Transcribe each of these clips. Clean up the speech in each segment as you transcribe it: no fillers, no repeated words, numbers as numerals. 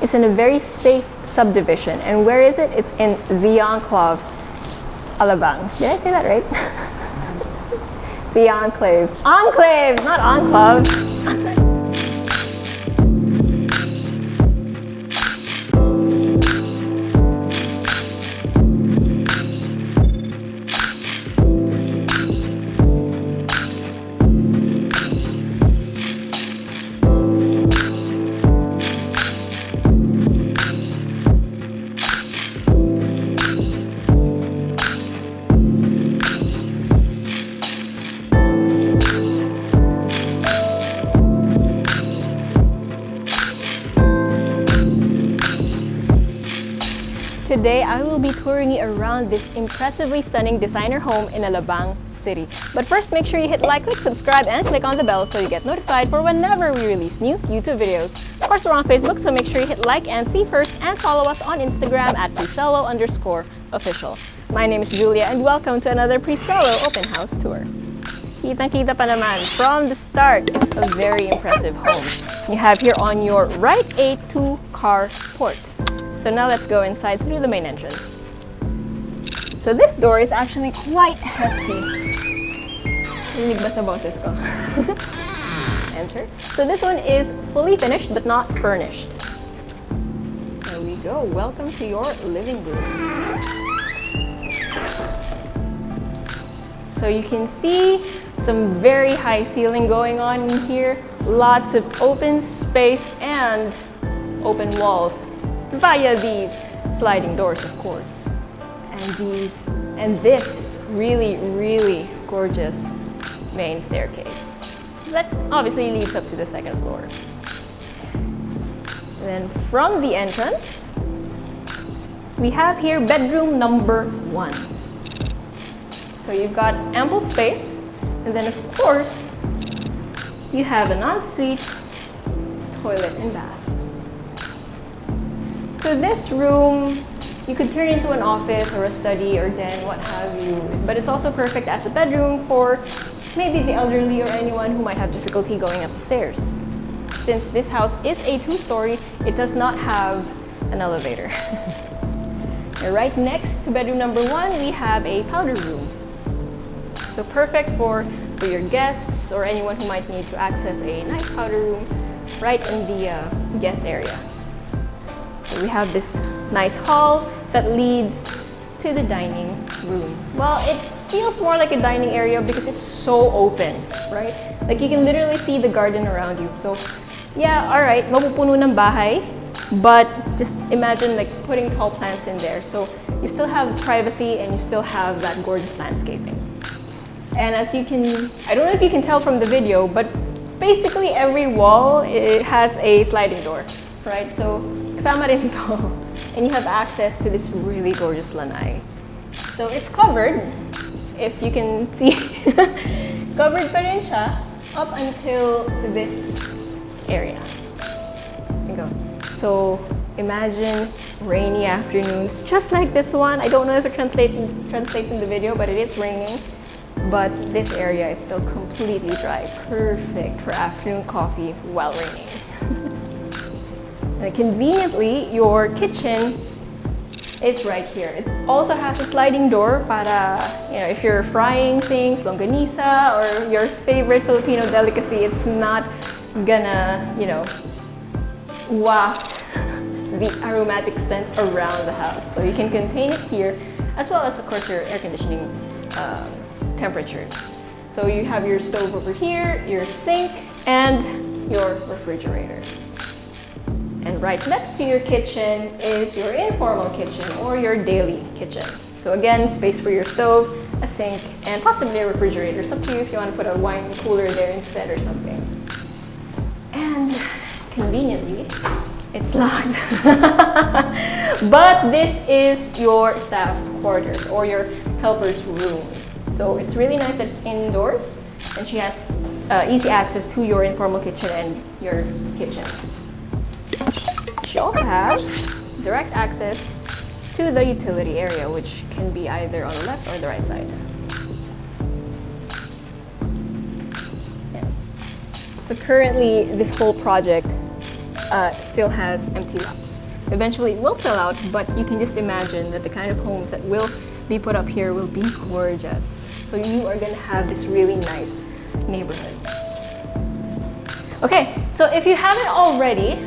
is in a very safe subdivision. And where is it? It's in the Enclave, Alabang. Did I say that right? The Enclave. Enclave, not Enclave. Today, I will be touring you around this impressively stunning designer home in Alabang City. But first, make sure you hit like, click subscribe, and click on the bell so you get notified for whenever we release new YouTube videos. Of course, we're on Facebook, so make sure you hit like and see first, and follow us on Instagram at Presello_official. My name is Julia, and welcome to another Presello open house tour. Kitang-kita pa naman from the start, it's a very impressive home. You have here on your right a 2-car port. So now let's go inside through the main entrance. So this door is actually quite hefty. Rinig ba sa boses ko? Enter. So this one is fully finished but not furnished. There we go. Welcome to your living room. So you can see some very high ceiling going on in here. Lots of open space and open walls via these sliding doors, of course, and this really gorgeous main staircase that obviously leads up to the second floor. And then from the entrance, we have here bedroom number 1. So you've got ample space, and then of course you have an ensuite, toilet, and bath. So this room, you could turn into an office or a study or den, what have you. But it's also perfect as a bedroom for maybe the elderly or anyone who might have difficulty going up the stairs. Since this house is a 2-story, it does not have an elevator. And right next to bedroom number 1, we have a powder room. So perfect for your guests or anyone who might need to access a nice powder room right in the guest area. So we have this nice hall that leads to the dining room. Well, it feels more like a dining area because it's so open, right? Like you can literally see the garden around you. So yeah, all right, mapupuno ng bahay, but just imagine like putting tall plants in there. So you still have privacy and you still have that gorgeous landscaping. And as you can, I don't know if you can tell from the video, but basically every wall, it has a sliding door, right? So kasama rin to. And you have access to this really gorgeous lanai. So it's covered, if you can see. Covered pa rin siya up until this area. There you go. So imagine rainy afternoons just like this one. I don't know if it translates in the video, but it is raining. But this area is still completely dry. Perfect for afternoon coffee while raining. And conveniently, your kitchen is right here. It also has a sliding door para, if you're frying things, longanisa, or your favorite Filipino delicacy, it's not gonna, waft the aromatic scents around the house. So you can contain it here, as well as, of course, your air conditioning temperatures. So you have your stove over here, your sink, and your refrigerator. And right next to your kitchen is your informal kitchen or your daily kitchen. So again, space for your stove, a sink, and possibly a refrigerator. It's up to you if you want to put a wine cooler there instead or something. And conveniently, it's locked. But this is your staff's quarters or your helper's room. So it's really nice that it's indoors and she has easy access to your informal kitchen and your kitchen. She also has direct access to the utility area, which can be either on the left or the right side. Yeah. So currently, this whole project still has empty lots. Eventually it will fill out, but you can just imagine that the kind of homes that will be put up here will be gorgeous. So you are gonna have this really nice neighborhood. Okay, so if you haven't already,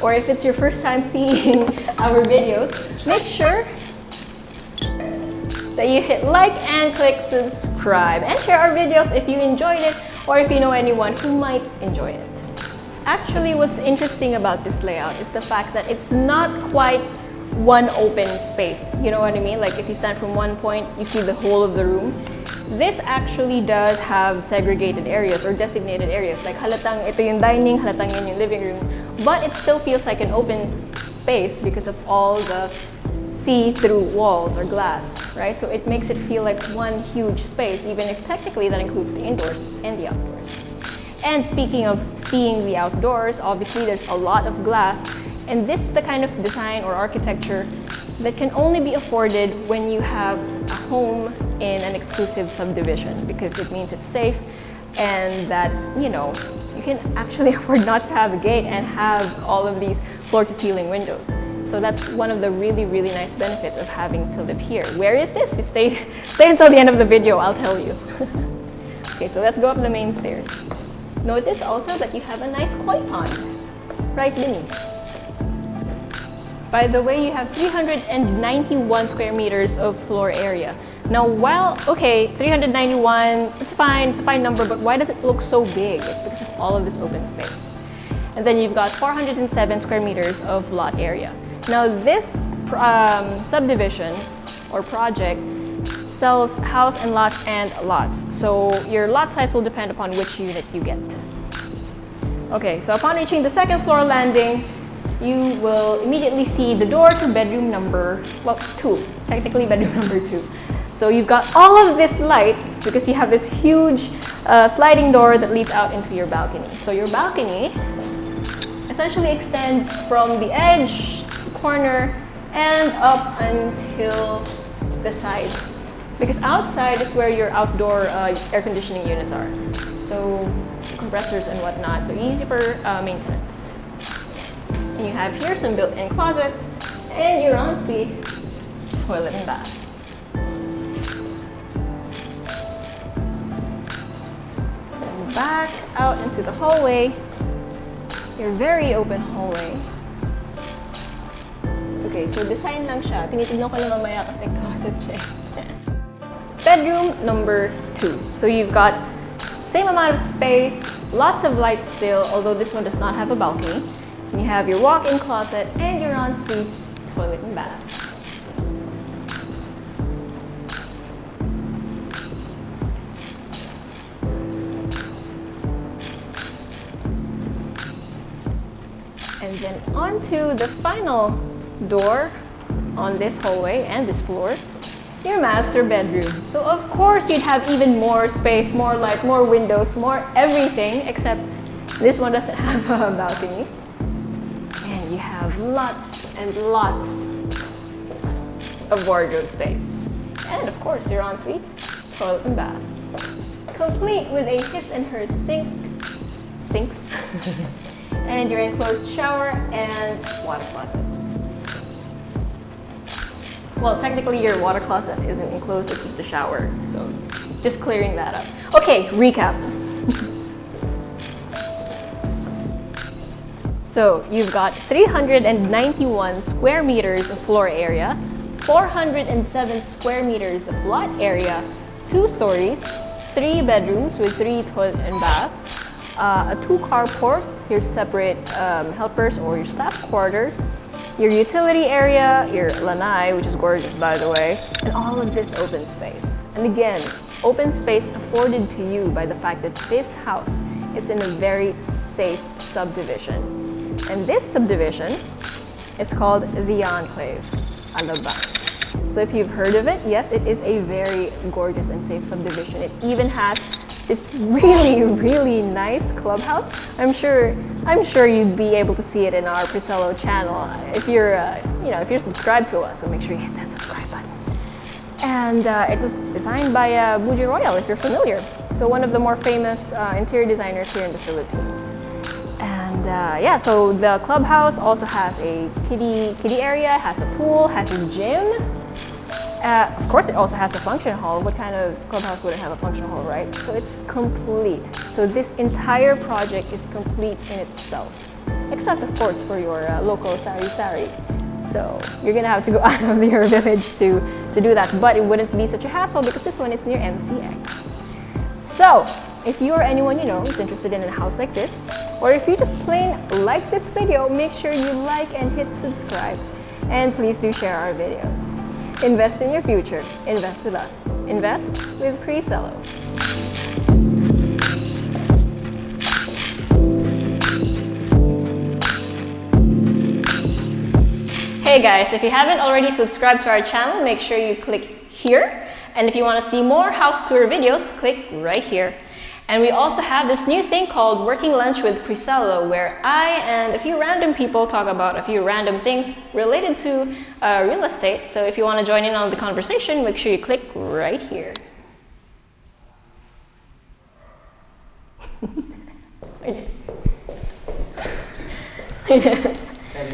or if it's your first time seeing our videos, make sure that you hit like and click subscribe and share our videos if you enjoyed it or if you know anyone who might enjoy it. Actually, what's interesting about this layout is the fact that it's not quite one open space. You know what I mean? Like if you stand from one point, you see the whole of the room. This actually does have segregated areas or designated areas. Like halatang ito yung dining, halatang yan yung living room. But it still feels like an open space because of all the see-through walls or glass, right? So it makes it feel like one huge space, even if technically that includes the indoors and the outdoors. And speaking of seeing the outdoors, obviously there's a lot of glass. And this is the kind of design or architecture that can only be afforded when you have a home in an exclusive subdivision, because it means it's safe and that, you know, you can actually afford not to have a gate and have all of these floor-to-ceiling windows. So that's one of the really, really nice benefits of having to live here. Where is this? You stay until the end of the video, I'll tell you. Okay, so let's go up the main stairs. Notice also that you have a nice koi pond right beneath. By the way, you have 391 square meters of floor area. Now, while, okay, 391, it's a fine number, but why does it look so big? It's because of all of this open space. And then you've got 407 square meters of lot area. Now, this subdivision or project sells house and lots and lots. So your lot size will depend upon which unit you get. Okay, so upon reaching the second floor landing, you will immediately see the door to bedroom number, well, 2, technically bedroom number 2. So you've got all of this light because you have this huge sliding door that leads out into your balcony. So your balcony essentially extends from the edge, the corner, and up until the side. Because outside is where your outdoor air conditioning units are. So compressors and whatnot, so easy for maintenance. And you have here some built-in closets and your ensuite toilet and bath. And back out into the hallway, your very open hallway. Okay, so design lang siya. Tinitignan ko lang mamaya kasi closet siya. Bedroom number 2. So you've got same amount of space, lots of light still, although this one does not have a balcony. And you have your walk-in closet and your ensuite toilet and bath. And then onto the final door on this hallway and this floor, your master bedroom. So of course you'd have even more space, more light, more windows, more everything, except this one doesn't have a balcony. And you have lots and lots of wardrobe space. And of course your ensuite toilet and bath. Complete with a his and her sinks, and your enclosed shower and water closet. Well, technically your water closet isn't enclosed, it's just a shower. So just clearing that up. Okay, recap. So you've got 391 square meters of floor area, 407 square meters of lot area, 2 stories, 3 bedrooms with 3 toilet and baths, a 2 carport, your separate helpers or your staff quarters, your utility area, your lanai, which is gorgeous by the way, and all of this open space. And again, open space afforded to you by the fact that this house is in a very safe subdivision. And this subdivision is called the Enclave, Alabang. So if you've heard of it, yes, it is a very gorgeous and safe subdivision. It even has this really, really nice clubhouse. I'm sure you'd be able to see it in our Presello channel if you're, if you're subscribed to us. So make sure you hit that subscribe button. And it was designed by Buji Royal, if you're familiar. So one of the more famous interior designers here in the Philippines. And yeah, so the clubhouse also has a kiddie area, has a pool, has a gym. Of course, it also has a function hall. What kind of clubhouse wouldn't have a function hall, right? So it's complete. So this entire project is complete in itself, except of course for your local sari-sari. So you're gonna have to go out of your village to do that, but it wouldn't be such a hassle because this one is near MCX. So if you or anyone you know is interested in a house like this, or if you just plain like this video, make sure you like and hit subscribe. And please do share our videos. Invest in your future. Invest with us. Invest with Presello. Hey guys, if you haven't already subscribed to our channel, make sure you click here. And if you want to see more house tour videos, click right here. And we also have this new thing called Working Lunch with Presello, where I and a few random people talk about a few random things related to real estate. So if you want to join in on the conversation, make sure you click right here. I know.